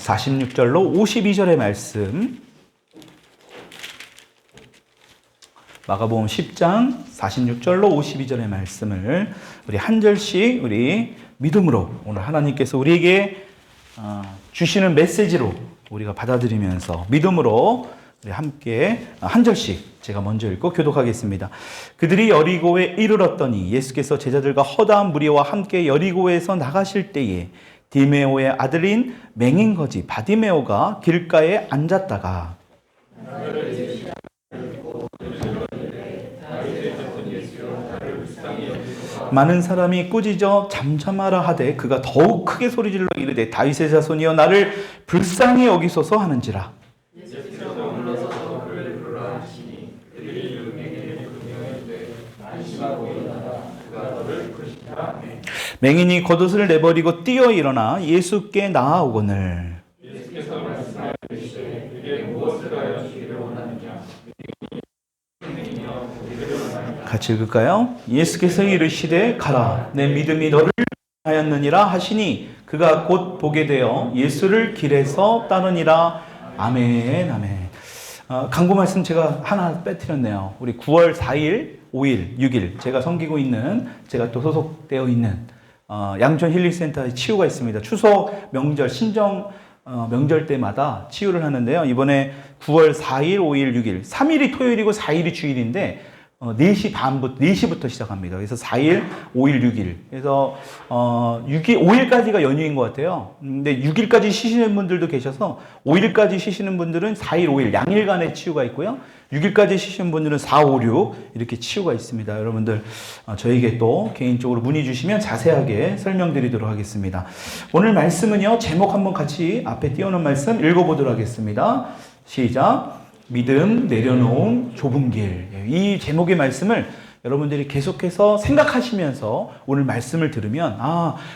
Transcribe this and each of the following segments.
46절로 52절의 말씀, 마가복음 10장 46절로 52절의 말씀을 우리 한 절씩 우리 믿음으로 오늘 하나님께서 우리에게 주시는 메시지로 우리가 받아들이면서 믿음으로 우리 함께 한 절씩 제가 먼저 읽고 교독하겠습니다. 그들이 여리고에 이르렀더니 예수께서 제자들과 허다한 무리와 함께 여리고에서 나가실 때에 디메오의 아들인 맹인거지 바디메오가 길가에 앉았다가 많은 사람이 꾸짖어 잠잠하라 하되 그가 더욱 크게 소리질러 이르되 다윗의 자손이여 나를 불쌍히 여기소서 하는지라. 맹인이 겉옷을 내버리고 뛰어 일어나 예수께 나아오거늘 같이 읽을까요? 예수께서 이르시되 가라 내 믿음이 너를 하였느니라 하시니 그가 곧 보게 되어 예수를 길에서 따르니라. 아멘 아멘. 강구 말씀 제가 하나 빼뜨렸네요. 우리 9월 4일, 5일, 6일 제가 섬기고 있는, 제가 또 소속되어 있는 양천 힐링센터에 치유가 있습니다. 추석 명절, 신정 명절 때마다 치유를 하는데요. 이번에 9월 4일, 5일, 6일, 3일이 토요일이고 4일이 주일인데 4시부터 시작합니다. 그래서 4일, 5일, 6일. 그래서 5일까지가 연휴인 것 같아요. 근데 6일까지 쉬시는 분들도 계셔서 5일까지 쉬시는 분들은 4일, 5일 양일간의 치유가 있고요. 6일까지 쉬시는 분들은 4, 5, 6 이렇게 치유가 있습니다. 여러분들 저에게 또 개인적으로 문의 주시면 자세하게 설명드리도록 하겠습니다. 오늘 말씀은요. 제목 한번 같이 앞에 띄워놓은 말씀 읽어보도록 하겠습니다. 시작. 믿음 내려놓은 좁은 길. 이 제목의 말씀을 여러분들이 계속해서 생각하시면서 오늘 말씀을 들으면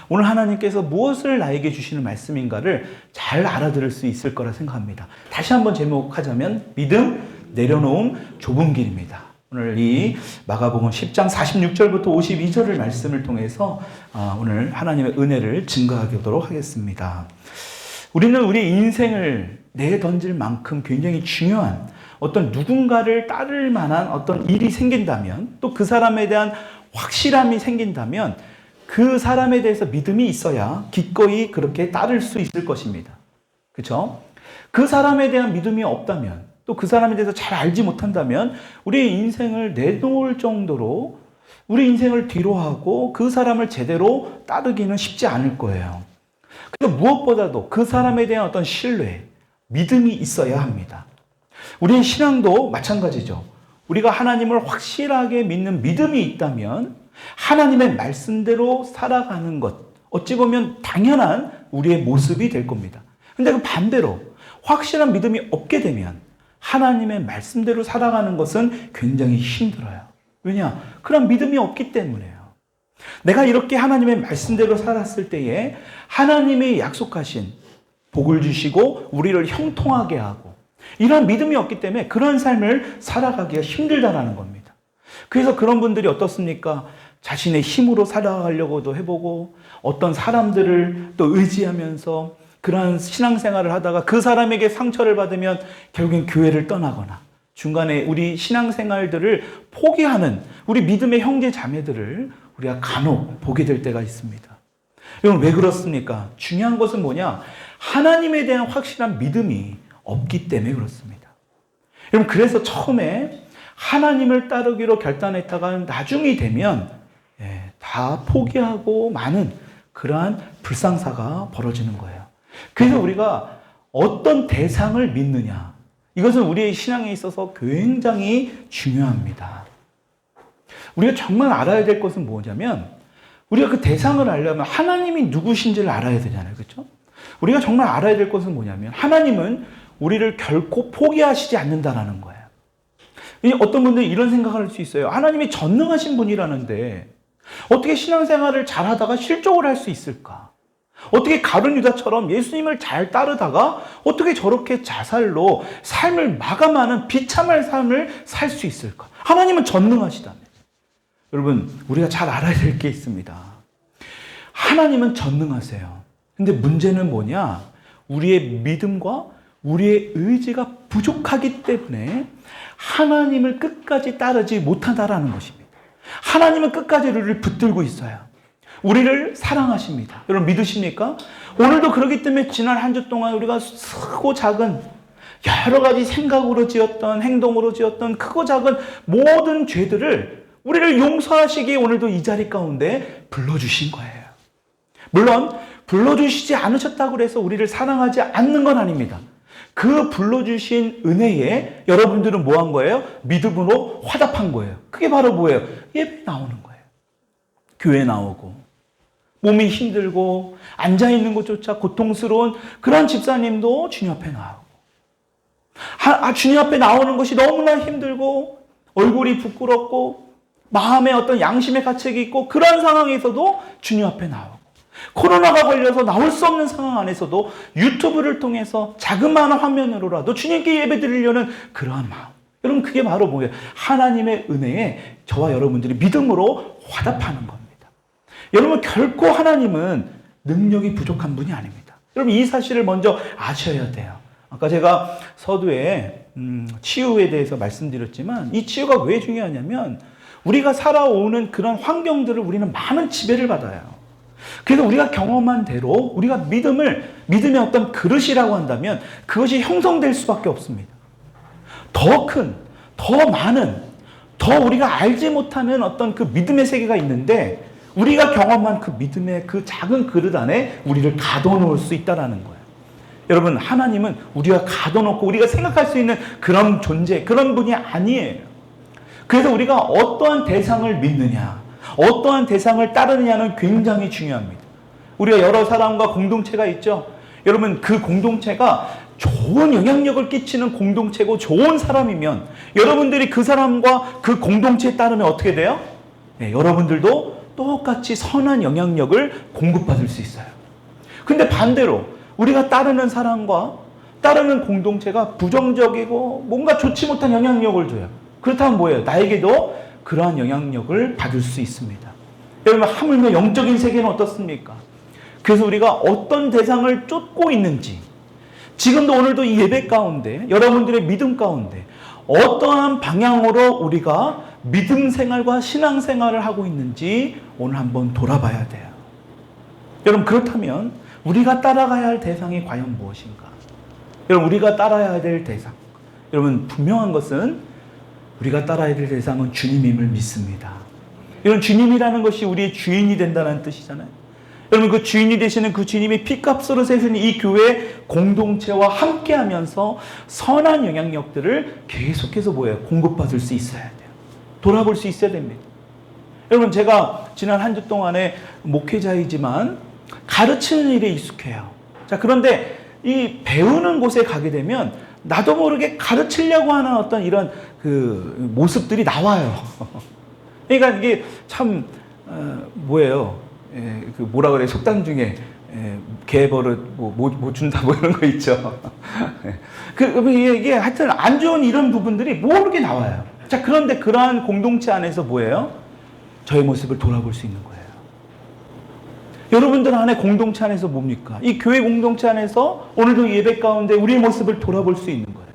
오늘 하나님께서 무엇을 나에게 주시는 말씀인가를 잘 알아들을 수 있을 거라 생각합니다. 다시 한번 제목하자면 믿음 내려놓은 좁은 길입니다. 오늘 이 마가복음 10장 46절부터 52절의 말씀을 통해서 오늘 하나님의 은혜를 증거하도록 하겠습니다. 우리는 우리 인생을 내던질 만큼 굉장히 중요한 어떤 누군가를 따를 만한 어떤 일이 생긴다면, 또 그 사람에 대한 확실함이 생긴다면 그 사람에 대해서 믿음이 있어야 기꺼이 그렇게 따를 수 있을 것입니다. 그렇죠? 그 사람에 대한 믿음이 없다면, 또 그 사람에 대해서 잘 알지 못한다면 우리의 인생을 내놓을 정도로 우리 인생을 뒤로하고 그 사람을 제대로 따르기는 쉽지 않을 거예요. 그래서 무엇보다도 그 사람에 대한 어떤 신뢰, 믿음이 있어야 합니다. 우리의 신앙도 마찬가지죠. 우리가 하나님을 확실하게 믿는 믿음이 있다면 하나님의 말씀대로 살아가는 것, 어찌 보면 당연한 우리의 모습이 될 겁니다. 근데 그 반대로 확실한 믿음이 없게 되면 하나님의 말씀대로 살아가는 것은 굉장히 힘들어요. 왜냐? 그런 믿음이 없기 때문에요. 내가 이렇게 하나님의 말씀대로 살았을 때에 하나님이 약속하신 복을 주시고 우리를 형통하게 하고 이런 믿음이 없기 때문에 그런 삶을 살아가기가 힘들다라는 겁니다. 그래서 그런 분들이 어떻습니까? 자신의 힘으로 살아가려고도 해보고 어떤 사람들을 또 의지하면서 그러한 신앙생활을 하다가 그 사람에게 상처를 받으면 결국엔 교회를 떠나거나 중간에 우리 신앙생활들을 포기하는 우리 믿음의 형제 자매들을 우리가 간혹 보게 될 때가 있습니다. 여러분 왜 그렇습니까? 중요한 것은 뭐냐? 하나님에 대한 확실한 믿음이 없기 때문에 그렇습니다. 여러분 그래서 처음에 하나님을 따르기로 결단했다가 나중이 되면 다 포기하고 많은 그러한 불상사가 벌어지는 거예요. 그래서 우리가 어떤 대상을 믿느냐, 이것은 우리의 신앙에 있어서 굉장히 중요합니다. 우리가 정말 알아야 될 것은 뭐냐면 우리가 그 대상을 알려면 하나님이 누구신지를 알아야 되잖아요. 그렇죠? 우리가 정말 알아야 될 것은 뭐냐면 하나님은 우리를 결코 포기하시지 않는다라는 거예요. 어떤 분들이 이런 생각을 할 수 있어요. 하나님이 전능하신 분이라는데 어떻게 신앙생활을 잘하다가 실족을 할 수 있을까? 어떻게 가룟 유다처럼 예수님을 잘 따르다가 어떻게 저렇게 자살로 삶을 마감하는 비참한 삶을 살 수 있을까? 하나님은 전능하시다며. 여러분, 우리가 잘 알아야 될 게 있습니다. 하나님은 전능하세요. 근데 문제는 뭐냐? 우리의 믿음과 우리의 의지가 부족하기 때문에 하나님을 끝까지 따르지 못한다라는 것입니다. 하나님은 끝까지 우리를 붙들고 있어요. 우리를 사랑하십니다. 여러분 믿으십니까? 오늘도 그렇기 때문에 지난 한 주 동안 우리가 크고 작은 여러 가지 생각으로 지었던, 행동으로 지었던 크고 작은 모든 죄들을 우리를 용서하시기에 오늘도 이 자리 가운데 불러주신 거예요. 물론 불러주시지 않으셨다고 해서 우리를 사랑하지 않는 건 아닙니다. 그 불러주신 은혜에 여러분들은 뭐 한 거예요? 믿음으로 화답한 거예요. 그게 바로 뭐예요? 예배 나오는 거예요. 교회 나오고 몸이 힘들고 앉아있는 것조차 고통스러운 그런 집사님도 주님 앞에 나오고 주님 앞에 나오는 것이 너무나 힘들고 얼굴이 부끄럽고 마음에 어떤 양심의 가책이 있고 그런 상황에서도 주님 앞에 나오고 코로나가 걸려서 나올 수 없는 상황 안에서도 유튜브를 통해서 자그마한 화면으로라도 주님께 예배드리려는 그러한 마음. 여러분 그게 바로 뭐예요? 하나님의 은혜에 저와 여러분들이 믿음으로 화답하는 겁니다. 여러분 결코 하나님은 능력이 부족한 분이 아닙니다. 여러분 이 사실을 먼저 아셔야 돼요. 아까 제가 서두에 치유에 대해서 말씀드렸지만 이 치유가 왜 중요하냐면 우리가 살아오는 그런 환경들을 우리는 많은 지배를 받아요. 그래서 우리가 경험한 대로 우리가 믿음의 어떤 그릇이라고 한다면 그것이 형성될 수밖에 없습니다. 더 큰, 더 많은, 더 우리가 알지 못하는 어떤 그 믿음의 세계가 있는데 우리가 경험한 그 믿음의 그 작은 그릇 안에 우리를 가둬놓을 수 있다는 거예요. 여러분 하나님은 우리가 가둬놓고 우리가 생각할 수 있는 그런 존재, 그런 분이 아니에요. 그래서 우리가 어떠한 대상을 믿느냐, 어떠한 대상을 따르느냐는 굉장히 중요합니다. 우리가 여러 사람과 공동체가 있죠. 여러분 그 공동체가 좋은 영향력을 끼치는 공동체고 좋은 사람이면 여러분들이 그 사람과 그 공동체에 따르면 어떻게 돼요? 네, 여러분들도 똑같이 선한 영향력을 공급받을 수 있어요. 근데 반대로 우리가 따르는 사람과 따르는 공동체가 부정적이고 뭔가 좋지 못한 영향력을 줘요. 그렇다면 뭐예요? 나에게도 그러한 영향력을 받을 수 있습니다. 여러분 하물며 영적인 세계는 어떻습니까? 그래서 우리가 어떤 대상을 쫓고 있는지 지금도 오늘도 이 예배 가운데 여러분들의 믿음 가운데 어떠한 방향으로 우리가 믿음 생활과 신앙 생활을 하고 있는지 오늘 한번 돌아봐야 돼요. 여러분 그렇다면 우리가 따라가야 할 대상이 과연 무엇인가? 여러분 우리가 따라야 될 대상 여러분 분명한 것은 우리가 따라야 될 대상은 주님임을 믿습니다. 이런 주님이라는 것이 우리의 주인이 된다는 뜻이잖아요. 여러분 그 주인이 되시는 그 주님이 피값으로 세우신 이 교회 공동체와 함께하면서 선한 영향력들을 계속해서 공급받을 수 있어야 돼요. 돌아볼 수 있어야 됩니다. 여러분 제가 지난 한 주 동안에 목회자이지만 가르치는 일에 익숙해요. 자 그런데 이 배우는 곳에 가게 되면 나도 모르게 가르치려고 하는 어떤 이런 그 모습들이 나와요. 그러니까 이게 참 뭐예요? 그 뭐라 그래 속담 중에 개버릇 못 준다 뭐 이런 거 있죠. 이게 하여튼 안 좋은 이런 부분들이 모르게 나와요. 자 그런데 그러한 공동체 안에서 뭐예요? 저의 모습을 돌아볼 수 있는 거예요. 여러분들 안에 공동체 안에서 뭡니까? 이 교회 공동체 안에서 오늘도 예배 가운데 우리의 모습을 돌아볼 수 있는 거예요.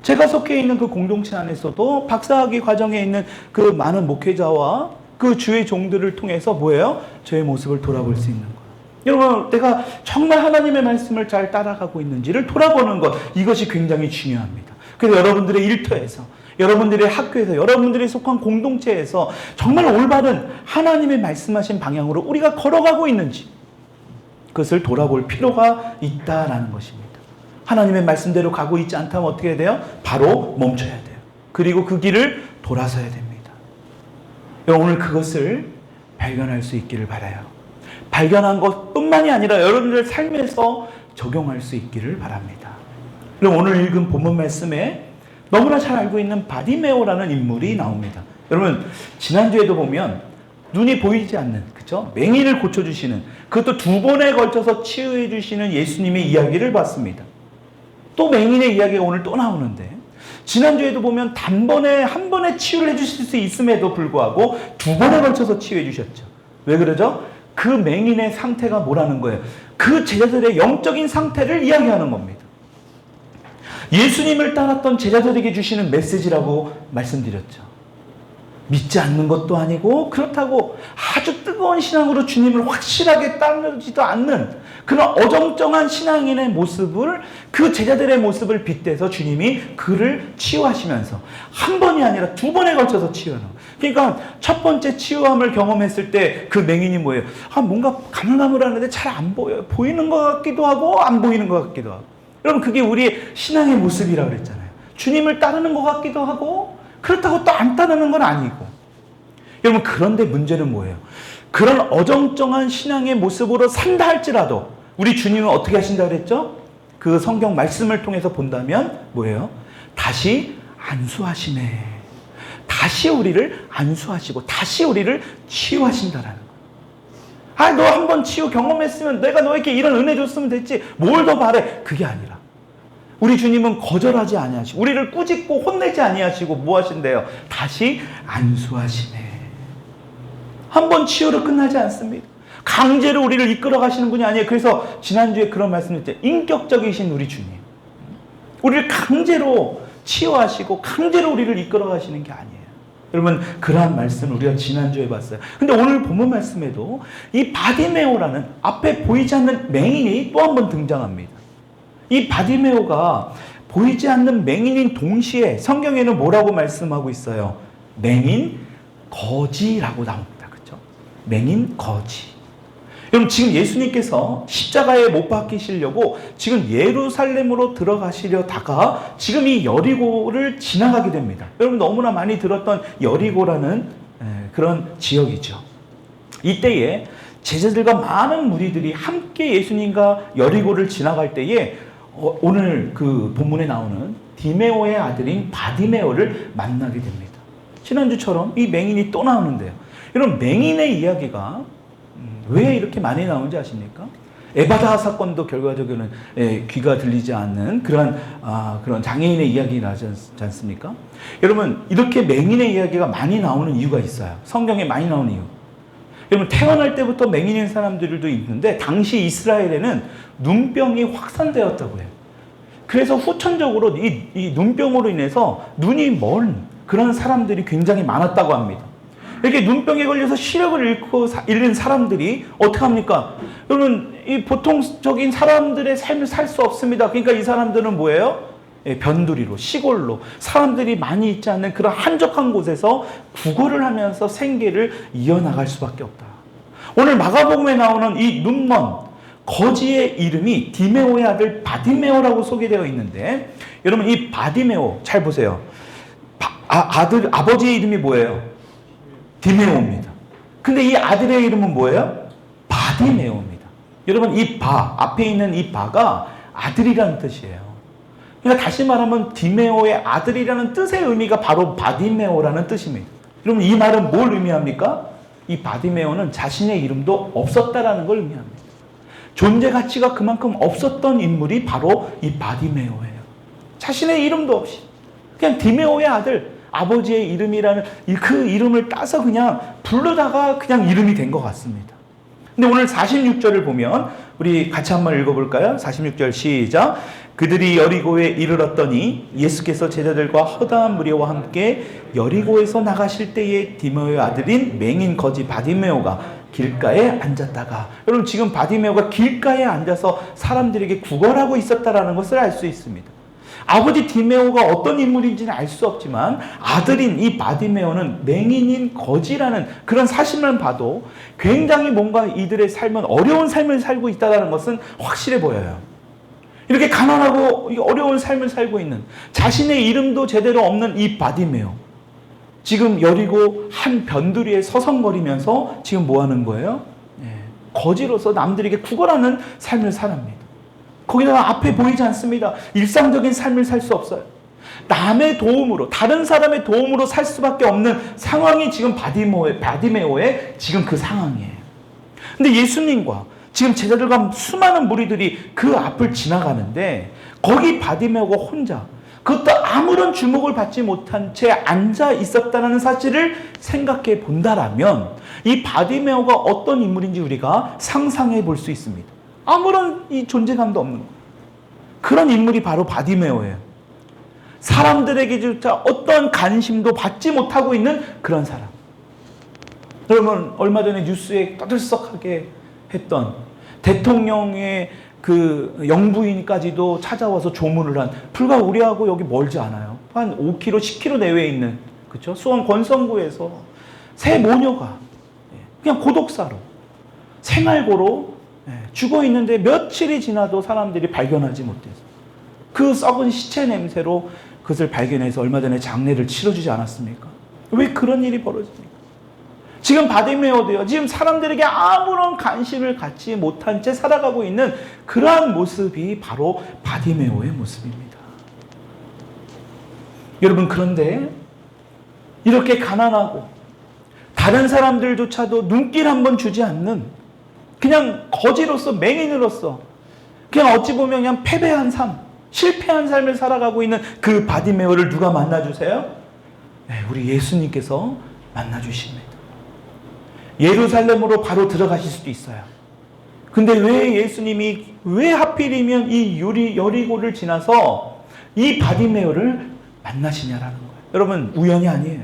제가 속해 있는 그 공동체 안에서도 박사학위 과정에 있는 그 많은 목회자와 그 주의 종들을 통해서 뭐예요? 저의 모습을 돌아볼 수 있는 거예요. 여러분, 내가 정말 하나님의 말씀을 잘 따라가고 있는지를 돌아보는 것, 이것이 굉장히 중요합니다. 그래서 여러분들의 일터에서, 여러분들의 학교에서, 여러분들이 속한 공동체에서 정말 올바른 하나님의 말씀하신 방향으로 우리가 걸어가고 있는지 그것을 돌아볼 필요가 있다라는 것입니다. 하나님의 말씀대로 가고 있지 않다면 어떻게 해야 돼요? 바로 멈춰야 돼요. 그리고 그 길을 돌아서야 됩니다. 오늘 그것을 발견할 수 있기를 바라요. 발견한 것뿐만이 아니라 여러분들 삶에서 적용할 수 있기를 바랍니다. 그럼 오늘 읽은 본문 말씀에 너무나 잘 알고 있는 바디메오라는 인물이 나옵니다. 여러분 지난주에도 보면 눈이 보이지 않는 그죠? 맹인을 고쳐주시는 그것도 2번에 걸쳐서 치유해 주시는 예수님의 이야기를 봤습니다. 또 맹인의 이야기가 오늘 또 나오는데 지난주에도 보면 단번에 한 번에 치유를 해주실 수 있음에도 불구하고 2번에 걸쳐서 치유해 주셨죠. 왜 그러죠? 그 맹인의 상태가 뭐라는 거예요? 그 제자들의 영적인 상태를 이야기하는 겁니다. 예수님을 따랐던 제자들에게 주시는 메시지라고 말씀드렸죠. 믿지 않는 것도 아니고 그렇다고 아주 뜨거운 신앙으로 주님을 확실하게 따르지도 않는 그런 어정쩡한 신앙인의 모습을, 그 제자들의 모습을 빗대서 주님이 그를 치유하시면서 한 번이 아니라 두 번에 걸쳐서 치유하는 거예요. 그러니까 첫 번째 치유함을 경험했을 때 그 맹인이 뭐예요? 뭔가 가물가물하는데 잘 안 보여요. 보이는 것 같기도 하고 안 보이는 것 같기도 하고. 여러분, 그게 우리의 신앙의 모습이라고 그랬잖아요. 주님을 따르는 것 같기도 하고 그렇다고 또 안 따르는 건 아니고. 여러분, 그런데 문제는 뭐예요? 그런 어정쩡한 신앙의 모습으로 산다 할지라도 우리 주님은 어떻게 하신다고 그랬죠? 그 성경 말씀을 통해서 본다면 뭐예요? 다시 안수하시네. 다시 우리를 안수하시고 다시 우리를 치유하신다라는 거예요. 너 한 번 치유 경험했으면 내가 너에게 이런 은혜 줬으면 됐지. 뭘 더 바래? 그게 아니라 우리 주님은 거절하지 아니하시고 우리를 꾸짖고 혼내지 아니하시고 뭐 하신대요? 다시 안수하시네. 한 번 치유로 끝나지 않습니다. 강제로 우리를 이끌어 가시는 분이 아니에요. 그래서 지난주에 그런 말씀을 드렸죠. 인격적이신 우리 주님. 우리를 강제로 치유하시고 강제로 우리를 이끌어 가시는 게 아니에요. 여러분, 그러한 말씀을 우리가 지난주에 봤어요. 근데 오늘 본문 말씀에도 이 바디메오라는 앞에 보이지 않는 맹인이 또 한 번 등장합니다. 이 바디메오가 보이지 않는 맹인인 동시에 성경에는 뭐라고 말씀하고 있어요? 맹인 거지라고 나옵니다. 그렇죠? 맹인 거지. 여러분, 지금 예수님께서 십자가에 못 박히시려고 지금 예루살렘으로 들어가시려다가 지금 이 여리고를 지나가게 됩니다. 여러분, 너무나 많이 들었던 여리고라는 그런 지역이죠. 이때에 제자들과 많은 무리들이 함께 예수님과 여리고를 지나갈 때에 오늘 그 본문에 나오는 디메오의 아들인 바디메오를 만나게 됩니다. 지난주처럼 이 맹인이 또 나오는데요. 여러분, 맹인의 이야기가 왜 이렇게 많이 나오는지 아십니까? 에바다 사건도 결과적으로는 귀가 들리지 않는 그런 장애인의 이야기 나지 않습니까? 여러분, 이렇게 맹인의 이야기가 많이 나오는 이유가 있어요. 성경에 많이 나오는 이유. 여러분, 태어날 때부터 맹인인 사람들도 있는데 당시 이스라엘에는 눈병이 확산되었다고 해요. 그래서 후천적으로 이 눈병으로 인해서 눈이 먼 그런 사람들이 굉장히 많았다고 합니다. 이렇게 눈병에 걸려서 시력을 잃는 사람들이 어떻게 합니까? 여러분, 이 보통적인 사람들의 삶을 살 수 없습니다. 그러니까 이 사람들은 뭐예요? 변두리로, 시골로, 사람들이 많이 있지 않는 그런 한적한 곳에서 구걸을 하면서 생계를 이어나갈 수밖에 없다. 오늘 마가복음에 나오는 이 눈먼 거지의 이름이 디메오의 아들 바디메오라고 소개되어 있는데, 여러분, 이 바디메오 잘 보세요. 아버지의 이름이 뭐예요? 디메오입니다. 근데 이 아들의 이름은 뭐예요? 바디메오입니다. 여러분, 이 앞에 있는 이 바가 아들이라는 뜻이에요. 그러니까 다시 말하면 디메오의 아들이라는 뜻의 의미가 바로 바디메오라는 뜻입니다. 여러분, 이 말은 뭘 의미합니까? 이 바디메오는 자신의 이름도 없었다라는 걸 의미합니다. 존재 가치가 그만큼 없었던 인물이 바로 이 바디메오예요. 자신의 이름도 없이 그냥 디메오의 아들, 아버지의 이름이라는 그 이름을 따서 그냥 부르다가 그냥 이름이 된 것 같습니다. 근데 오늘 46절을 보면 우리 같이 한번 읽어볼까요? 46절 시작. 그들이 여리고에 이르렀더니 예수께서 제자들과 허다한 무리와 함께 여리고에서 나가실 때에 디메오의 아들인 맹인 거지 바디메오가 길가에 앉았다가, 여러분, 지금 바디메오가 길가에 앉아서 사람들에게 구걸하고 있었다라는 것을 알 수 있습니다. 아버지 디메오가 어떤 인물인지는 알 수 없지만 아들인 이 바디메오는 맹인인 거지라는 그런 사실만 봐도 굉장히 뭔가 이들의 삶은 어려운 삶을 살고 있다는 것은 확실해 보여요. 이렇게 가난하고 어려운 삶을 살고 있는, 자신의 이름도 제대로 없는 이 바디메오, 지금 여리고 한 변두리에 서성거리면서 지금 뭐 하는 거예요? 거지로서 남들에게 구걸하는 삶을 살합니다. 거기다가 앞에 보이지 않습니다. 일상적인 삶을 살 수 없어요. 남의 도움으로, 다른 사람의 도움으로 살 수밖에 없는 상황이 지금 바디메오의 지금 그 상황이에요. 근데 예수님과 지금 제자들과 수많은 무리들이 그 앞을 지나가는데 거기 바디메오가 혼자 그것도 아무런 주목을 받지 못한 채 앉아 있었다는 사실을 생각해 본다라면 이 바디메오가 어떤 인물인지 우리가 상상해 볼 수 있습니다. 아무런 이 존재감도 없는 거예요. 그런 인물이 바로 바디메오예요. 사람들에게조차 어떤 관심도 받지 못하고 있는 그런 사람. 여러분 얼마 전에 뉴스에 떠들썩하게 했던 대통령의 그 영부인까지도 찾아와서 조문을 한, 불과 우리하고 여기 멀지 않아요. 한 5km, 10km 내외에 있는, 그렇죠? 수원 권성구에서 새 모녀가 그냥 고독사로 생활고로 죽어 있는데 며칠이 지나도 사람들이 발견하지 못해서 그 썩은 시체 냄새로 그것을 발견해서 얼마 전에 장례를 치러주지 않았습니까? 왜 그런 일이 벌어집니까? 지금 바디메오도요. 지금 사람들에게 아무런 관심을 갖지 못한 채 살아가고 있는 그러한 모습이 바로 바디메오의 모습입니다. 여러분 그런데 이렇게 가난하고 다른 사람들조차도 눈길 한번 주지 않는 그냥 거지로서 맹인으로서 그냥 어찌 보면 그냥 패배한 삶, 실패한 삶을 살아가고 있는 그 바디메오를 누가 만나주세요? 네, 우리 예수님께서 만나주십니다. 예루살렘으로 바로 들어가실 수도 있어요. 근데 왜 예수님이 왜 하필이면 이 여리고를 지나서 이 바디메오를 만나시냐라는 거예요. 여러분 우연이 아니에요.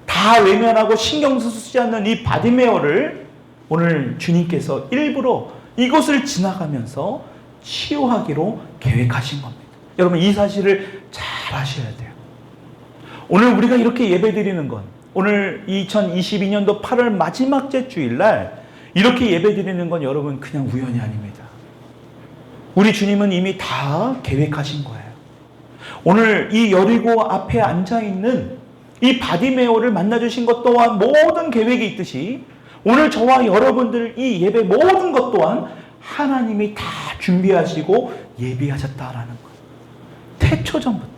다 외면하고 신경 쓰지 않는 이 바디메오를 오늘 주님께서 일부러 이곳을 지나가면서 치유하기로 계획하신 겁니다. 여러분 이 사실을 잘 아셔야 돼요. 오늘 우리가 이렇게 예배드리는 건 오늘 2022년도 8월 마지막째 주일날 이렇게 예배드리는 건 여러분 그냥 우연이 아닙니다. 우리 주님은 이미 다 계획하신 거예요. 오늘 이 여리고 앞에 앉아있는 이 바디메오를 만나주신 것 또한 모든 계획이 있듯이 오늘 저와 여러분들 이 예배 모든 것 또한 하나님이 다 준비하시고 예비하셨다라는 거예요. 태초전부터.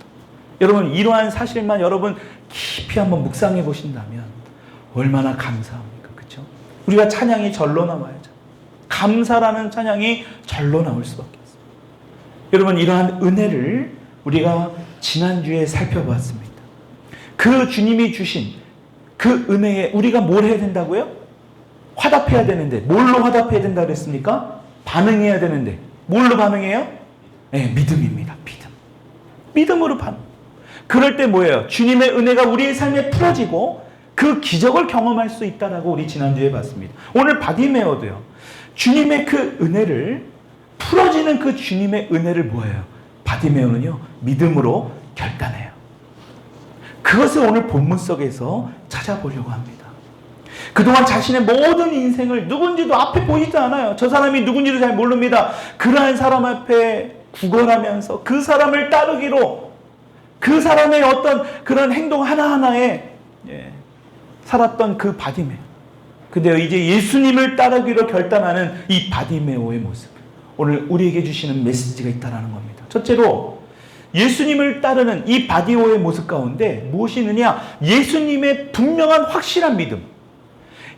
여러분 이러한 사실만 여러분 깊이 한번 묵상해 보신다면 얼마나 감사합니까? 그렇죠? 우리가 찬양이 절로 나와야죠. 감사라는 찬양이 절로 나올 수밖에 없어요. 여러분 이러한 은혜를 우리가 지난주에 살펴보았습니다. 그 주님이 주신 그 은혜에 우리가 뭘 해야 된다고요? 화답해야 되는데 뭘로 화답해야 된다고 그랬습니까? 반응해야 되는데 뭘로 반응해요? 네, 믿음입니다. 믿음. 믿음으로 반응. 그럴 때 뭐예요? 주님의 은혜가 우리의 삶에 풀어지고 그 기적을 경험할 수 있다라고 우리 지난주에 봤습니다. 오늘 바디메오도요. 주님의 그 은혜를 풀어지는 그 주님의 은혜를 뭐예요? 바디메오는요. 믿음으로 결단해요. 그것을 오늘 본문 속에서 찾아보려고 합니다. 그동안 자신의 모든 인생을 누군지도 앞에 보이지 않아요. 저 사람이 누군지도 잘 모릅니다. 그러한 사람 앞에 구걸하면서 그 사람을 따르기로 그 사람의 어떤 그런 행동 하나하나에 살았던 그 바디메오. 근데 이제 예수님을 따르기로 결단하는 이 바디메오의 모습. 오늘 우리에게 주시는 메시지가 있다는 겁니다. 첫째로 예수님을 따르는 이 바디메오의 모습 가운데 무엇이 있느냐? 예수님의 분명한 확실한 믿음.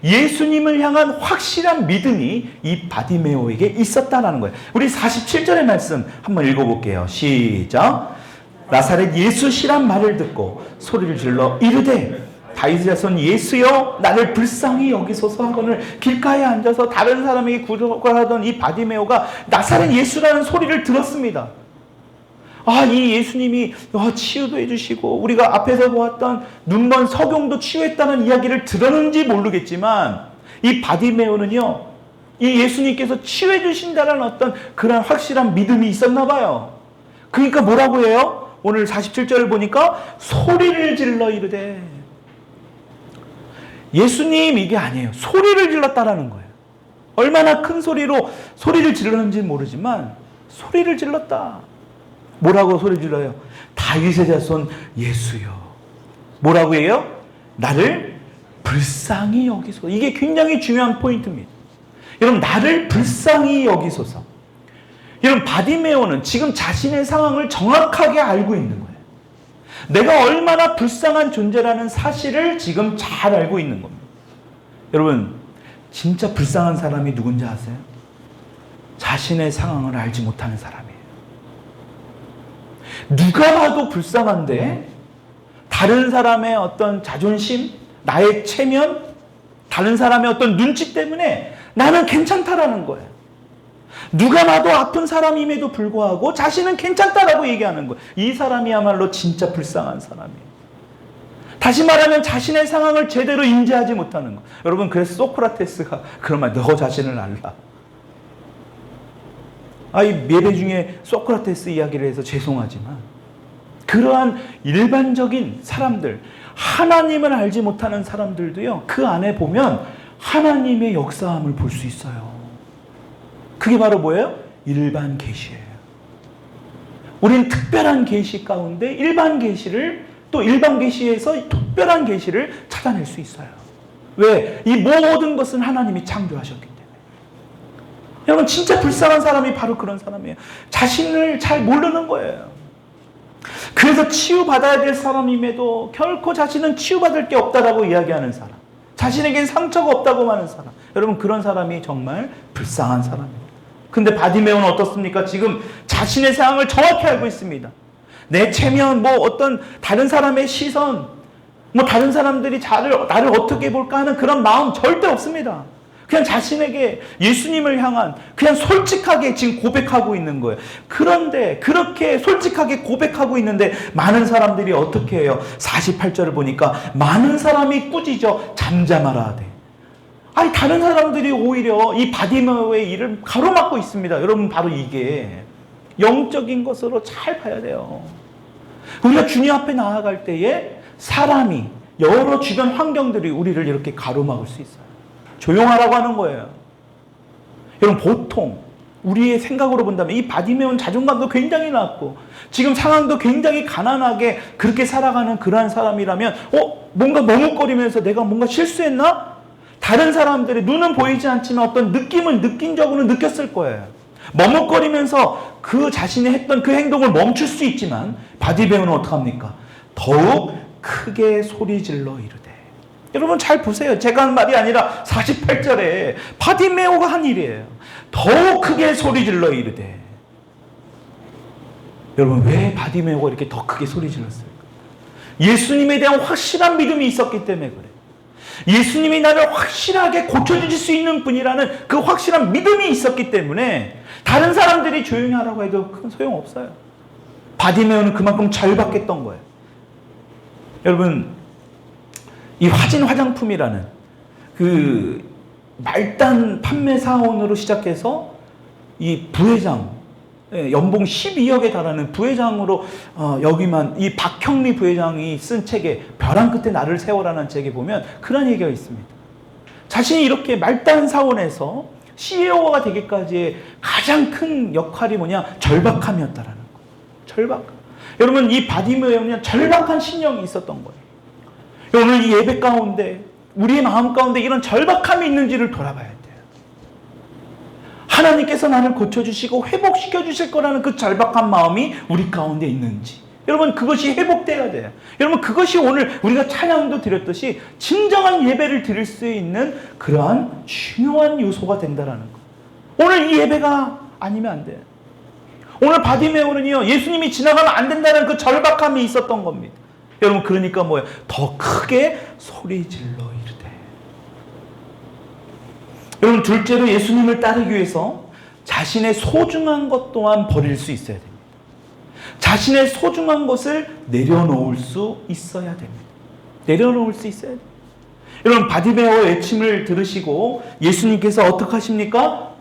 예수님을 향한 확실한 믿음이 이 바디메오에게 있었다는 거예요. 우리 47절의 말씀 한번 읽어볼게요. 시작. 나사렛 예수시란 말을 듣고 소리를 질러 이르되 다윗의 자손 예수여 나를 불쌍히 여기소서 하거늘 길가에 앉아서 다른 사람에게 구걸을 하던 이 바디메오가 나사렛 예수라는 소리를 들었습니다. 아, 이 예수님이 치유도 해주시고 우리가 앞에서 보았던 눈먼 석용도 치유했다는 이야기를 들었는지 모르겠지만 이 바디메오는요, 이 예수님께서 치유해 주신다는 어떤 그런 확실한 믿음이 있었나 봐요. 그러니까 뭐라고 해요? 오늘 47절을 보니까 소리를 질러 이르되, 예수님 이게 아니에요. 소리를 질렀다라는 거예요. 얼마나 큰 소리로 소리를 질렀는지 모르지만 소리를 질렀다. 뭐라고 소리 질러요? 다윗의 자손 예수여. 뭐라고 해요? 나를 불쌍히 여기소서. 이게 굉장히 중요한 포인트입니다. 여러분, 나를 불쌍히 여기소서. 여러분, 바디메오는 지금 자신의 상황을 정확하게 알고 있는 거예요. 내가 얼마나 불쌍한 존재라는 사실을 지금 잘 알고 있는 겁니다. 여러분, 진짜 불쌍한 사람이 누군지 아세요? 자신의 상황을 알지 못하는 사람이에요. 누가 봐도 불쌍한데 다른 사람의 어떤 자존심, 나의 체면, 다른 사람의 어떤 눈치 때문에 나는 괜찮다라는 거예요. 누가 봐도 아픈 사람임에도 불구하고 자신은 괜찮다라고 얘기하는 거예요. 이 사람이야말로 진짜 불쌍한 사람이에요. 다시 말하면 자신의 상황을 제대로 인지하지 못하는 거. 여러분, 그래서 소크라테스가 그런 말, 너 자신을 알라. 이 예배 중에 소크라테스 이야기를 해서 죄송하지만 그러한 일반적인 사람들, 하나님을 알지 못하는 사람들도요, 그 안에 보면 하나님의 역사함을 볼 수 있어요. 그게 바로 뭐예요? 일반 계시예요. 우린 특별한 계시 가운데 일반 계시를, 또 일반 계시에서 특별한 계시를 찾아낼 수 있어요. 왜? 이 모든 것은 하나님이 창조하셨기 때문에. 여러분, 진짜 불쌍한 사람이 바로 그런 사람이에요. 자신을 잘 모르는 거예요. 그래서 치유받아야 될 사람임에도 결코 자신은 치유받을 게 없다라고 이야기하는 사람, 자신에겐 상처가 없다고 하는 사람, 여러분, 그런 사람이 정말 불쌍한 사람입니다. 근데 바디메오는 어떻습니까? 지금 자신의 상황을 정확히 알고 있습니다. 내 체면, 어떤 다른 사람의 시선, 다른 사람들이 나를 어떻게 볼까 하는 그런 마음 절대 없습니다. 그냥 자신에게 예수님을 향한 그냥 솔직하게 지금 고백하고 있는 거예요. 그런데 그렇게 솔직하게 고백하고 있는데 많은 사람들이 어떻게 해요? 48절을 보니까 많은 사람이 꾸짖어 잠잠하라 하되. 다른 사람들이 오히려 이 바디메오의 일을 가로막고 있습니다. 여러분, 바로 이게 영적인 것으로 잘 봐야 돼요. 우리가 주님 앞에 나아갈 때에 사람이, 여러 주변 환경들이 우리를 이렇게 가로막을 수 있어요. 조용하라고 하는 거예요. 여러분, 보통 우리의 생각으로 본다면 이 바디메오는 자존감도 굉장히 낮고 지금 상황도 굉장히 가난하게 그렇게 살아가는 그러한 사람이라면 뭔가 머뭇거리면서 내가 뭔가 실수했나? 다른 사람들이 눈은 보이지 않지만 어떤 느낌을 느낀 적으로 느꼈을 거예요. 머뭇거리면서 그 자신이 했던 그 행동을 멈출 수 있지만 바디메오는 어떡합니까? 더욱 크게 소리질러 이르되. 여러분, 잘 보세요. 제가 한 말이 아니라 48절에 바디메오가 한 일이에요. 더욱 크게 소리질러 이르되. 여러분, 왜 바디메오가 이렇게 더 크게 소리질렀을까? 예수님에 대한 확실한 믿음이 있었기 때문에 그래요. 예수님이 나를 확실하게 고쳐주실 수 있는 분이라는 그 확실한 믿음이 있었기 때문에 다른 사람들이 조용히 하라고 해도 큰 소용없어요. 바디메오는 그만큼 절박했던 거예요. 여러분, 이 화진 화장품이라는 그 말단 판매 사원으로 시작해서 이 부회장, 연봉 12억에 달하는 부회장으로 여기만 이 박형리 부회장이 쓴 책에 벼랑 끝에 나를 세워라는 책에 보면 그런 얘기가 있습니다. 자신이 이렇게 말단 사원에서 CEO가 되기까지의 가장 큰 역할이 뭐냐? 절박함이었다라는 거. 절박. 여러분, 이 바디메오는 절박한 신령이 있었던 거예요. 오늘 이 예배 가운데 우리의 마음 가운데 이런 절박함이 있는지를 돌아봐야 돼요. 하나님께서 나를 고쳐주시고 회복시켜 주실 거라는 그 절박한 마음이 우리 가운데 있는지, 여러분, 그것이 회복돼야 돼요. 여러분, 그것이 오늘 우리가 찬양도 드렸듯이 진정한 예배를 드릴 수 있는 그러한 중요한 요소가 된다라는 거. 오늘 이 예배가 아니면 안 돼요. 오늘 바디메오는요, 예수님이 지나가면 안 된다는 그 절박함이 있었던 겁니다. 여러분, 그러니까 뭐예요? 더 크게 소리질러 이르되. 여러분, 둘째로 예수님을 따르기 위해서 자신의 소중한 것 또한 버릴 수 있어야 됩니다. 자신의 소중한 것을 내려놓을 수 있어야 됩니다. 내려놓을 수 있어야 됩니다. 여러분, 바디메오의 외침을 들으시고 예수님께서 어떻게 하십니까?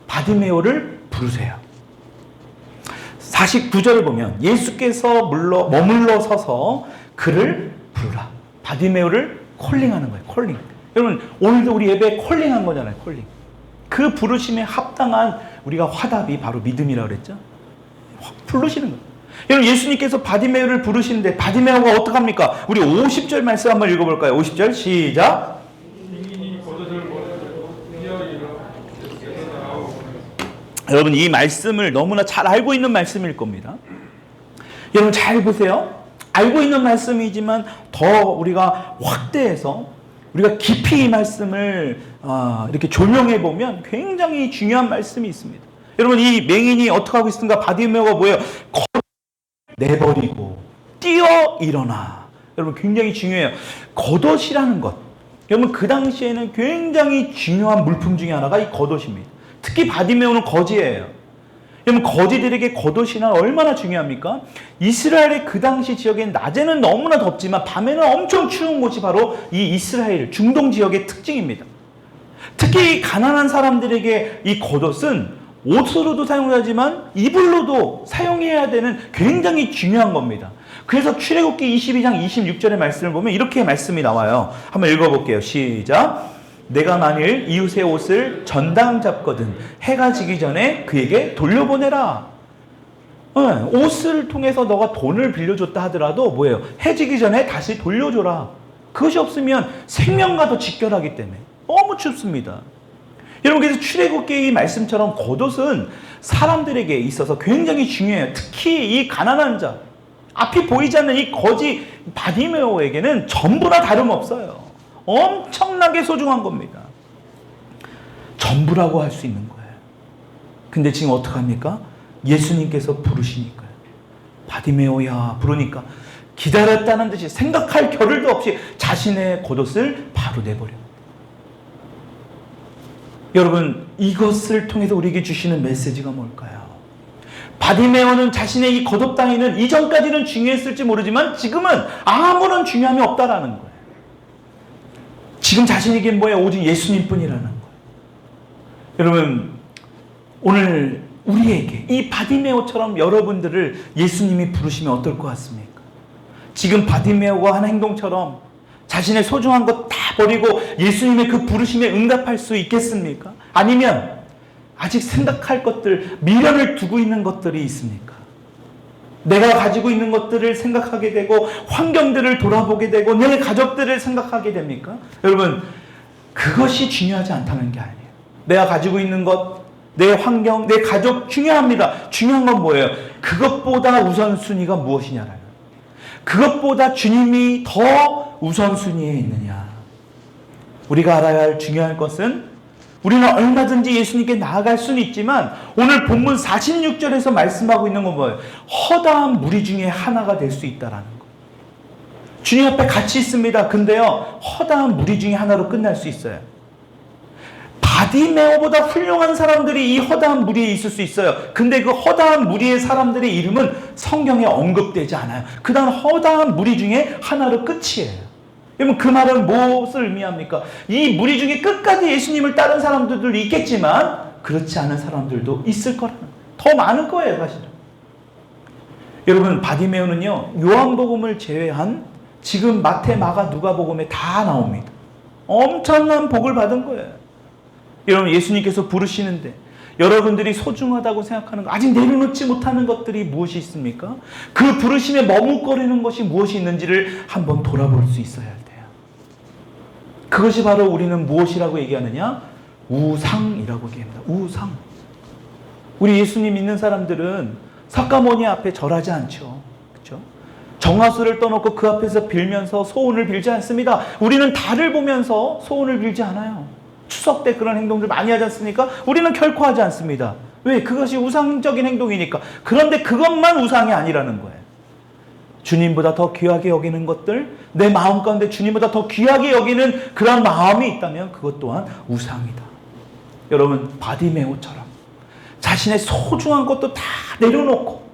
바디메오를 부르세요. 49절을 보면 예수께서 머물러 서서 그를 부르라. 바디메오를 콜링하는 거예요. 콜링. 여러분, 오늘도 우리 예배에 콜링한 거잖아요. 콜링. 그 부르심에 합당한 우리가 화답이 바로 믿음이라고 그랬죠. 부르시는 거예요. 여러분, 예수님께서 바디메오를 부르시는데 바디메오가 어떡합니까? 우리 50절 말씀 한번 읽어볼까요? 50절 시작. 여러분, 이 말씀을 너무나 잘 알고 있는 말씀일 겁니다. 여러분, 잘 보세요. 알고 있는 말씀이지만 더 우리가 확대해서 우리가 깊이 이 말씀을 이렇게 조명해 보면 굉장히 중요한 말씀이 있습니다. 여러분, 이 맹인이 어떻게 하고 있습니까? 바디메오가 뭐예요? 내버리고 뛰어 일어나. 여러분 굉장히 중요해요. 겉옷이라는 것. 여러분 그 당시에는 굉장히 중요한 물품 중에 하나가 이 겉옷입니다. 특히 바디메오는 거지예요. 여러분 거지들에게 겉옷이나 얼마나 중요합니까? 이스라엘의 그 당시 지역엔 낮에는 너무나 덥지만 밤에는 엄청 추운 곳이 바로 이 이스라엘 중동 지역의 특징입니다. 특히 가난한 사람들에게 이 겉옷은 옷으로도 사용하지만 이불로도 사용해야 되는 굉장히 중요한 겁니다. 그래서 출애굽기 22장 26절의 말씀을 보면 이렇게 말씀이 나와요. 한번 읽어볼게요. 시작. 내가 만일 이웃의 옷을 전당 잡거든 해가 지기 전에 그에게 돌려보내라. 옷을 통해서 너가 돈을 빌려줬다 하더라도 뭐예요? 해 지기 전에 다시 돌려줘라. 그것이 없으면 생명과도 직결하기 때문에 너무 춥습니다. 여러분 그래서 출애굽기 이 말씀처럼 겉옷은 사람들에게 있어서 굉장히 중요해요. 특히 이 가난한 자, 앞이 보이지 않는 이 거지 바디메오에게는 전부나 다름없어요. 엄청나게 소중한 겁니다. 전부라고 할 수 있는 거예요. 근데 지금 어떡합니까? 예수님께서 부르시니까요. 바디메오야 부르니까 기다렸다는 듯이 생각할 겨를도 없이 자신의 겉옷을 바로 내버려요. 여러분 이것을 통해서 우리에게 주시는 메시지가 뭘까요? 바디메오는 자신의 이 겉옷 따위는 이전까지는 중요했을지 모르지만 지금은 아무런 중요함이 없다라는 거예요. 지금 자신에게 뭐예요? 오직 예수님뿐이라는 거예요. 여러분 오늘 우리에게 이 바디메오처럼 여러분들을 예수님이 부르시면 어떨 것 같습니까? 지금 바디메오가 한 행동처럼 자신의 소중한 것 다 버리고 예수님의 그 부르심에 응답할 수 있겠습니까? 아니면 아직 생각할 것들, 미련을 두고 있는 것들이 있습니까? 내가 가지고 있는 것들을 생각하게 되고 환경들을 돌아보게 되고 내 가족들을 생각하게 됩니까? 여러분 그것이 중요하지 않다는 게 아니에요. 내가 가지고 있는 것, 내 환경, 내 가족 중요합니다. 중요한 건 뭐예요? 그것보다 우선순위가 무엇이냐라는 거예요. 그것보다 주님이 더 우선순위에 있느냐. 우리가 알아야 할 중요한 것은 우리는 얼마든지 예수님께 나아갈 수는 있지만 오늘 본문 46절에서 말씀하고 있는 건 뭐예요? 허다한 무리 중에 하나가 될 수 있다라는 거예요. 주님 앞에 같이 있습니다. 근데요, 허다한 무리 중에 하나로 끝날 수 있어요. 바디메오보다 훌륭한 사람들이 이 허다한 무리에 있을 수 있어요. 근데 그 허다한 무리의 사람들의 이름은 성경에 언급되지 않아요. 그 다음 허다한 무리 중에 하나로 끝이에요. 여러분 그 말은 무엇을 의미합니까? 이 무리 중에 끝까지 예수님을 따른 사람들도 있겠지만 그렇지 않은 사람들도 있을 거라는 거예요. 더 많을 거예요 사실은. 여러분 바디메오는요 요한복음을 제외한 지금 마태, 마가, 누가복음에 다 나옵니다. 엄청난 복을 받은 거예요. 여러분 예수님께서 부르시는데 여러분들이 소중하다고 생각하는 거, 아직 내려놓지 못하는 것들이 무엇이 있습니까? 그 부르심에 머뭇거리는 것이 무엇이 있는지를 한번 돌아볼 수 있어야 돼요. 그것이 바로 우리는 무엇이라고 얘기하느냐? 우상이라고 얘기합니다. 우상. 우리 예수님 믿는 사람들은 석가모니 앞에 절하지 않죠. 그렇죠? 정화수를 떠놓고 그 앞에서 빌면서 소원을 빌지 않습니다. 우리는 달을 보면서 소원을 빌지 않아요. 추석 때 그런 행동들 많이 하지 않습니까? 우리는 결코 하지 않습니다. 왜? 그것이 우상적인 행동이니까. 그런데 그것만 우상이 아니라는 거예요. 주님보다 더 귀하게 여기는 것들, 내 마음 가운데 주님보다 더 귀하게 여기는 그런 마음이 있다면 그것 또한 우상이다. 여러분 바디메오처럼 자신의 소중한 것도 다 내려놓고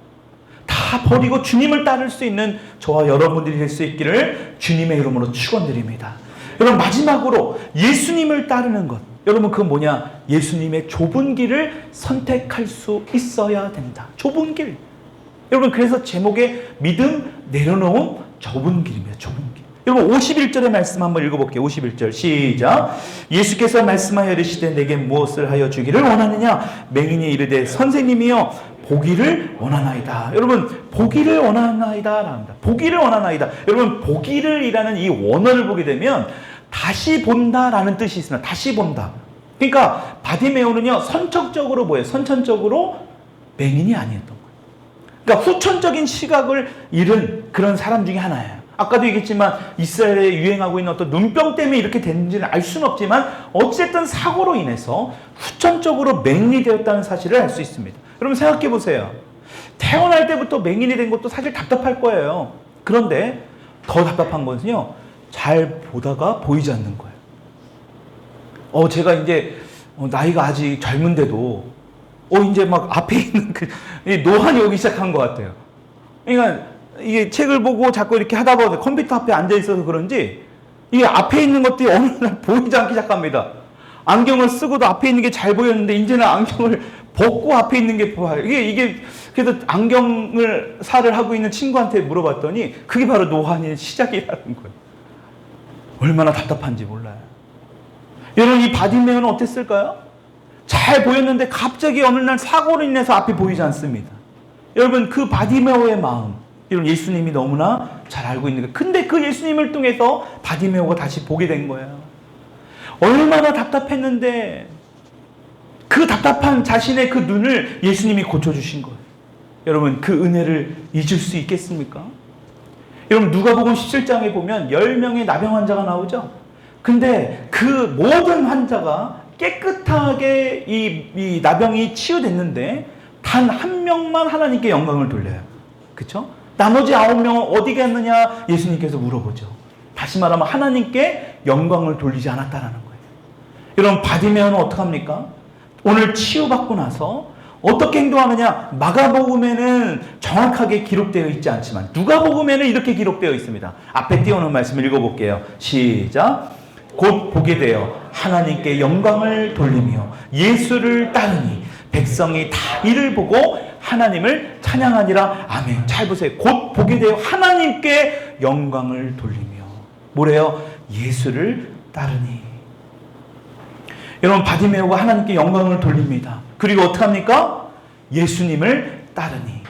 다 버리고 주님을 따를 수 있는 저와 여러분들이 될 수 있기를 주님의 이름으로 축원드립니다. 여러분 마지막으로 예수님을 따르는 것, 여러분 그건 뭐냐? 예수님의 좁은 길을 선택할 수 있어야 된다. 좁은 길. 여러분 그래서 제목에 믿음 내려놓음 좁은 길입니다. 좁은 길. 여러분 51절의 말씀 한번 읽어볼게요. 51절 시작. 예수께서 말씀하여 이르시되 내게 무엇을 하여 주기를 원하느냐? 맹인이 이르되 선생님이여 보기를 원하나이다. 여러분 보기를 원하나이다 합니다. 보기를 원하나이다. 여러분 보기를 이라는 이 원어를 보게 되면 다시 본다라는 뜻이 있습니다. 다시 본다. 그러니까 바디메오는요 선천적으로 뭐예요? 선천적으로 맹인이 아니었던 거예요. 그러니까 후천적인 시각을 잃은 그런 사람 중에 하나예요. 아까도 얘기했지만 이스라엘에 유행하고 있는 어떤 눈병 때문에 이렇게 됐는지는 알 수는 없지만 어쨌든 사고로 인해서 후천적으로 맹인이 되었다는 사실을 알 수 있습니다. 여러분 생각해 보세요. 태어날 때부터 맹인이 된 것도 사실 답답할 거예요. 그런데 더 답답한 것은요, 잘 보다가 보이지 않는 거예요. 제가 이제 나이가 아직 젊은데도 이제 막 앞에 있는 노안이 오기 시작한 것 같아요. 그러니까 이게 책을 보고 자꾸 이렇게 하다 보면 컴퓨터 앞에 앉아 있어서 그런지 이게 앞에 있는 것들이 어느 날 보이지 않기 시작합니다. 안경을 쓰고도 앞에 있는 게 잘 보였는데 이제는 안경을 벗고 앞에 있는 게 보여요. 이게 그래서 안경을 사를 하고 있는 친구한테 물어봤더니 그게 바로 노안의 시작이라는 거예요. 얼마나 답답한지 몰라요. 여러분, 이 바디메오는 어땠을까요? 잘 보였는데 갑자기 어느 날 사고로 인해서 앞이 보이지 않습니다. 여러분, 그 바디메오의 마음, 여러분, 예수님이 너무나 잘 알고 있는 거예요. 근데 그 예수님을 통해서 바디메오가 다시 보게 된 거예요. 얼마나 답답했는데 그 답답한 자신의 그 눈을 예수님이 고쳐주신 거예요. 여러분, 그 은혜를 잊을 수 있겠습니까? 여러분, 누가복음 17장에 보면 10명의 나병 환자가 나오죠. 근데 그 모든 환자가 깨끗하게 이 나병이 치유됐는데 단 한 명만 하나님께 영광을 돌려요. 그렇죠? 나머지 9명은 어디 갔느냐 예수님께서 물어보죠. 다시 말하면 하나님께 영광을 돌리지 않았다라는 거예요. 여러분, 바디메오는 어떡합니까? 오늘 치유받고 나서 어떻게 행동하느냐? 마가복음에는 정확하게 기록되어 있지 않지만 누가복음에는 이렇게 기록되어 있습니다. 앞에 띄워놓은 말씀을 읽어볼게요. 시작. 곧 보게 되어 하나님께 영광을 돌리며 예수를 따르니 백성이 다 이를 보고 하나님을 찬양하니라. 아멘. 잘 보세요. 곧 보게 되어 하나님께 영광을 돌리며 뭐래요? 예수를 따르니. 여러분, 바디메오가 하나님께 영광을 돌립니다. 그리고 어떡합니까? 예수님을 따르니.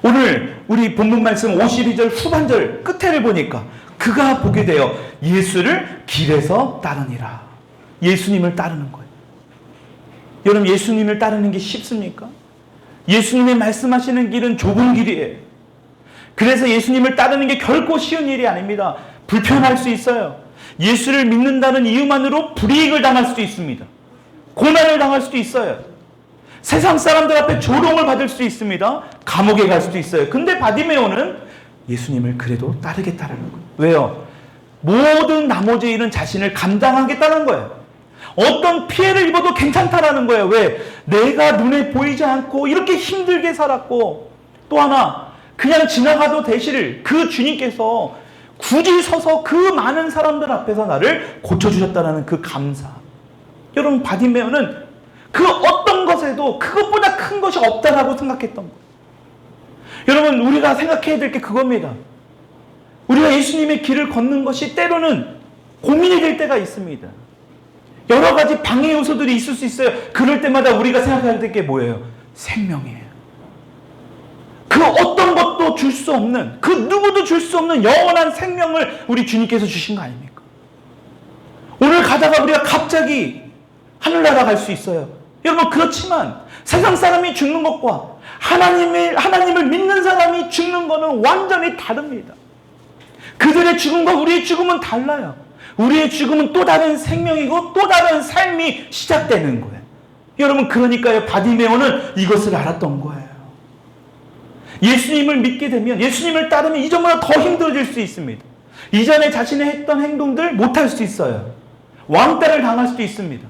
오늘 우리 본문 말씀 52절 후반절 끝에를 보니까 그가 보게 되어 예수를 길에서 따르니라. 예수님을 따르는 거예요. 여러분, 예수님을 따르는 게 쉽습니까? 예수님이 말씀하시는 길은 좁은 길이에요. 그래서 예수님을 따르는 게 결코 쉬운 일이 아닙니다. 불편할 수 있어요. 예수를 믿는다는 이유만으로 불이익을 당할 수도 있습니다. 고난을 당할 수도 있어요. 세상 사람들 앞에 조롱을 받을 수도 있습니다. 감옥에 갈 수도 있어요. 근데 바디메오는 예수님을 그래도 따르겠다라는 거예요. 왜요? 모든 나머지 일은 자신을 감당하겠다는 거예요. 어떤 피해를 입어도 괜찮다라는 거예요. 왜? 내가 눈에 보이지 않고 이렇게 힘들게 살았고, 또 하나 그냥 지나가도 되시를 그 주님께서 굳이 서서 그 많은 사람들 앞에서 나를 고쳐주셨다는 그 감사. 여러분, 바디메오는 그 어떤 것에도 그것보다 큰 것이 없다라고 생각했던 거예요. 여러분, 우리가 생각해야 될 게 그겁니다. 우리가 예수님의 길을 걷는 것이 때로는 고민이 될 때가 있습니다. 여러 가지 방해 요소들이 있을 수 있어요. 그럴 때마다 우리가 생각해야 될 게 뭐예요? 생명이에요. 그 어떤 것도 줄 수 없는, 그 누구도 줄 수 없는 영원한 생명을 우리 주님께서 주신 거 아닙니까? 오늘 가다가 우리가 갑자기 하늘나라 갈 수 있어요. 여러분, 그렇지만 세상 사람이 죽는 것과 하나님을 믿는 사람이 죽는 것은 완전히 다릅니다. 그들의 죽음과 우리의 죽음은 달라요. 우리의 죽음은 또 다른 생명이고 또 다른 삶이 시작되는 거예요. 여러분, 그러니까요, 바디메오는 이것을 알았던 거예요. 예수님을 믿게 되면, 예수님을 따르면 이전보다 더 힘들어질 수 있습니다. 이전에 자신이 했던 행동들 못할 수 있어요. 왕따를 당할 수도 있습니다.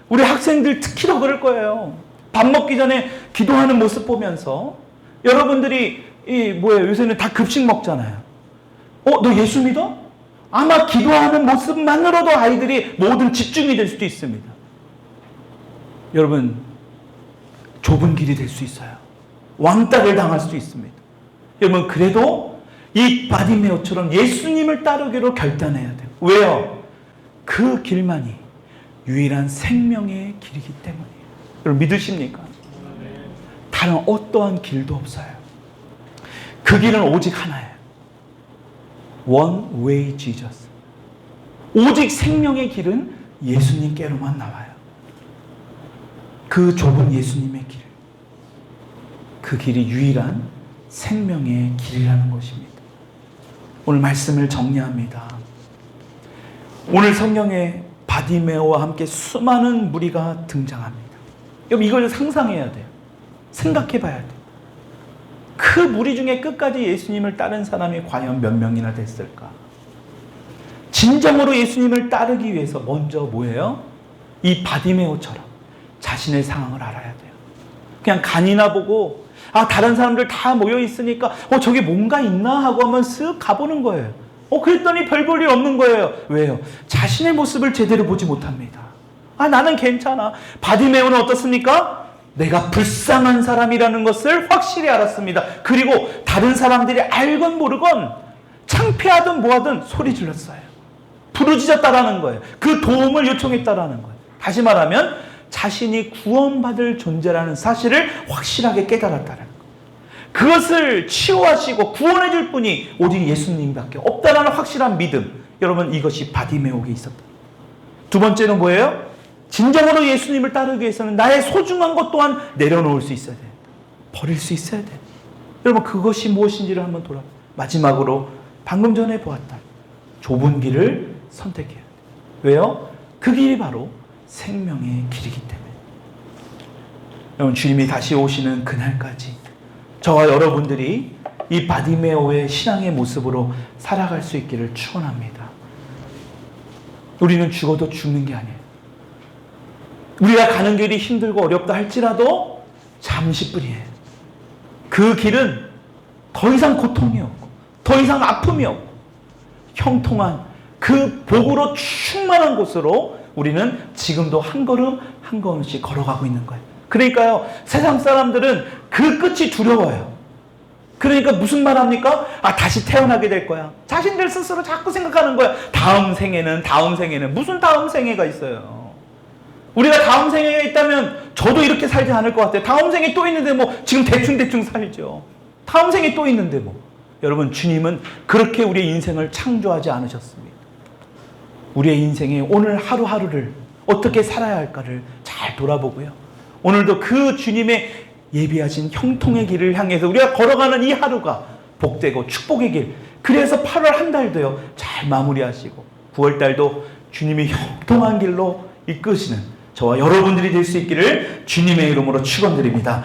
우리 학생들 특히 더 그럴 거예요. 밥 먹기 전에 기도하는 모습 보면서 여러분들이 요새는 다 급식 먹잖아요. 너 예수 믿어? 아마 기도하는 모습만으로도 아이들이 모든 집중이 될 수도 있습니다. 여러분, 좁은 길이 될 수 있어요. 왕따를 당할 수도 있습니다. 여러분, 그래도 이 바디메오처럼 예수님을 따르기로 결단해야 돼요. 왜요? 그 길만이 유일한 생명의 길이기 때문이에요. 여러분, 믿으십니까? 다른 어떠한 길도 없어요. 그 길은 오직 하나예요. One way Jesus. 오직 생명의 길은 예수님께로만 나와요. 그 좁은 예수님의 길. 그 길이 유일한 생명의 길이라는 것입니다. 오늘 말씀을 정리합니다. 오늘 성경에 바디메오와 함께 수많은 무리가 등장합니다. 여러분, 이걸 상상해야 돼요. 생각해 봐야 돼요. 그 무리 중에 끝까지 예수님을 따른 사람이 과연 몇 명이나 됐을까? 진정으로 예수님을 따르기 위해서 먼저 뭐예요? 이 바디메오처럼 자신의 상황을 알아야 돼요. 그냥 간이나 보고 다른 사람들 다 모여 있으니까 저기 뭔가 있나 하고 한번 쓱 가보는 거예요. 그랬더니 별 볼 일 없는 거예요. 왜요? 자신의 모습을 제대로 보지 못합니다. 나는 괜찮아. 바디메오는 어떻습니까? 내가 불쌍한 사람이라는 것을 확실히 알았습니다. 그리고 다른 사람들이 알건 모르건 창피하든 뭐하든 소리 질렀어요. 부르짖었다라는 거예요. 그 도움을 요청했다라는 거예요. 다시 말하면 자신이 구원받을 존재라는 사실을 확실하게 깨달았다는 거예요. 그것을 치유하시고 구원해 줄 분이 오직 예수님밖에 없다라는 확실한 믿음. 여러분, 이것이 바디메오에 있었다. 두 번째는 뭐예요? 진정으로 예수님을 따르기 위해서는 나의 소중한 것 또한 내려놓을 수 있어야 돼. 버릴 수 있어야 돼. 여러분, 그것이 무엇인지를 한번 마지막으로 방금 전에 보았다. 좁은 길을 선택해야 돼. 왜요? 그 길이 바로 생명의 길이기 때문에. 여러분, 주님이 다시 오시는 그날까지 저와 여러분들이 이 바디메오의 신앙의 모습으로 살아갈 수 있기를 축원합니다. 우리는 죽어도 죽는 게 아니에요. 우리가 가는 길이 힘들고 어렵다 할지라도 잠시뿐이에요. 그 길은 더 이상 고통이 없고 더 이상 아픔이 없고 형통한 그 복으로 충만한 곳으로 우리는 지금도 한 걸음 한 걸음씩 걸어가고 있는 거예요. 그러니까요, 세상 사람들은 그 끝이 두려워요. 그러니까 무슨 말 합니까? 다시 태어나게 될 거야. 자신들 스스로 자꾸 생각하는 거야. 다음 생에는 무슨 다음 생애가 있어요. 우리가 다음 생애가 있다면 저도 이렇게 살지 않을 것 같아요. 다음 생에 또 있는데 지금 대충 살죠. 다음 생에 또 있는데 여러분, 주님은 그렇게 우리의 인생을 창조하지 않으셨습니다. 우리의 인생의 오늘 하루하루를 어떻게 살아야 할까를 잘 돌아보고요. 오늘도 그 주님의 예비하신 형통의 길을 향해서 우리가 걸어가는 이 하루가 복되고 축복의 길. 그래서 8월 한 달도요, 잘 마무리하시고 9월 달도 주님이 형통한 길로 이끄시는 저와 여러분들이 될 수 있기를 주님의 이름으로 축원드립니다.